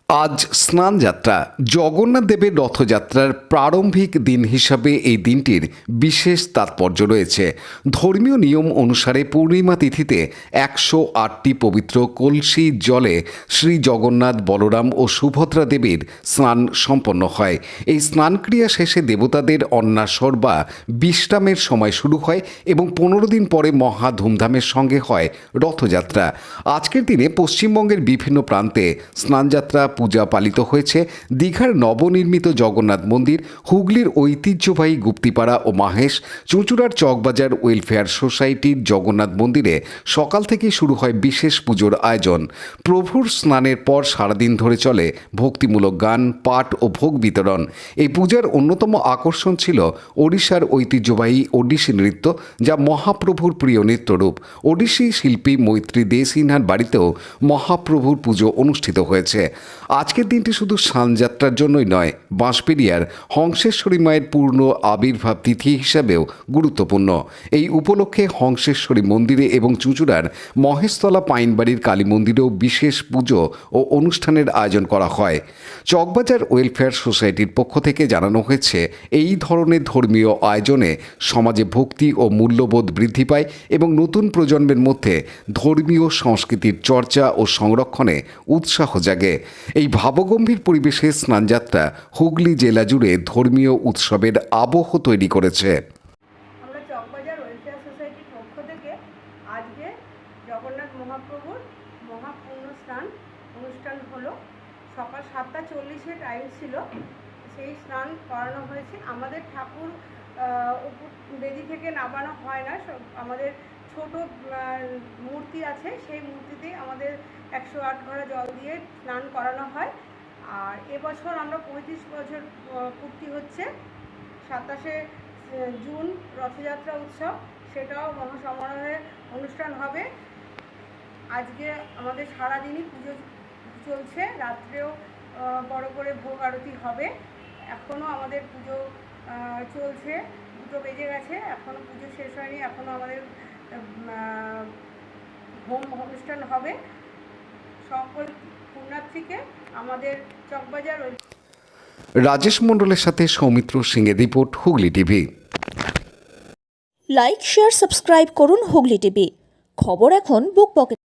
আজ স্নানযাত্রা। জগন্নাথ দেবের রথযাত্রার প্রারম্ভিক দিন হিসাবে এই দিনটির বিশেষ তাৎপর্য রয়েছে। ধর্মীয় নিয়ম অনুসারে পূর্ণিমা তিথিতে 108টি পবিত্র কলসি জলে শ্রী জগন্নাথ, বলরাম ও সুভদ্রা দেবীর স্নান সম্পন্ন হয়। এই স্নানক্রিয়া শেষে দেবতাদের অন্নাসর বা বিশ্রামের সময় শুরু হয় এবং 15 দিন পরে মহা ধুমধামের সঙ্গে হয় রথযাত্রা। আজকের দিনে পশ্চিমবঙ্গের বিভিন্ন প্রান্তে স্নানযাত্রা পূজা পালিত হয়েছে। দীঘার নবনির্মিত জগন্নাথ মন্দির, হুগলির ঐতিহ্যবাহী গুপ্তিপাড়া ও মাহেশ, চুঁচুড়ার চকবাজার ওয়েলফেয়ার সোসাইটির জগন্নাথ মন্দিরে সকাল থেকেই শুরু হয় বিশেষ পুজোর আয়োজন। প্রভুর স্নানের পর সারাদিন ধরে চলে ভক্তিমূলক গান, পাঠ ও ভোগ বিতরণ। এই পূজার অন্যতম আকর্ষণ ছিল ওড়িশার ঐতিহ্যবাহী ওড়িশি নৃত্য, যা মহাপ্রভুর প্রিয় নৃত্যরূপ। ওড়িশি শিল্পী মৈত্রী দে সিনহার বাড়িতেও মহাপ্রভুর পুজো অনুষ্ঠিত হয়েছে। আজকের দিনটি শুধু স্নানযাত্রার জন্যই নয়, বাঁশবেড়িয়ার হংসেশ্বরী মায়ের পূর্ণ আবির্ভাব তিথি হিসাবেও গুরুত্বপূর্ণ। এই উপলক্ষে হংসেশ্বরী মন্দিরে এবং চুঁচুড়ার মহেশতলা পাইনবাড়ির কালী মন্দিরেও বিশেষ পুজো ও অনুষ্ঠানের আয়োজন করা হয়। চকবাজার ওয়েলফেয়ার সোসাইটির পক্ষ থেকে জানানো হয়েছে, এই ধরনের ধর্মীয় আয়োজনে সমাজে ভক্তি ও মূল্যবোধ বৃদ্ধি পায় এবং নতুন প্রজন্মের মধ্যে ধর্মীয় সংস্কৃতির চর্চা ও সংরক্ষণে উৎসাহ জাগে। এই ভাবগম্ভীর পরিবেশে স্নানযাত্রা হুগলি জেলা জুড়ে ধর্মীয় উৎসবের আবহ তৈরি করেছে। আমরা চকবাজার ওয়েলফেয়ার সোসাইটির পক্ষ থেকে আজকে জগন্নাথ মহাপ্রভুর মহাপূর্ণ স্নান অনুষ্ঠান হলো। সকাল 7:40 টাইম ছিল, সেই স্নান করানো হয়েছে। আমাদের ঠাকুর বেদি থেকে নামানো হয় না, আমাদের ছোট মূর্তি আছে, সেই মূর্তিতেই আমাদের 108 ঘড়া জল দিয়ে স্নান করানো হয়। আর এবছর আমরা 35 বছর পূর্তি হচ্ছে। 27শে জুন রথযাত্রা উৎসব, সেটাও মহাসমারোহে অনুষ্ঠান হবে। আজকে আমাদের সারাদিনই পুজো চলছে, রাত্রেও বড় করে ভোগ আরতি হবে। এখনও আমাদের পুজো চলছে, 2টো বেজে গেছে, এখনও পুজো শেষ হয়নি, এখনও আমাদের হোম অনুষ্ঠান হবে। সকল পুণ্যার্থীকে আমাদের চকবাজার। রাজেশ মণ্ডলের সাথে সৌমিত্র সিংয়ের report, Hooghly TV. Like, share, subscribe করুন হুগলি টিভি। খবর এখন বুক পকেট।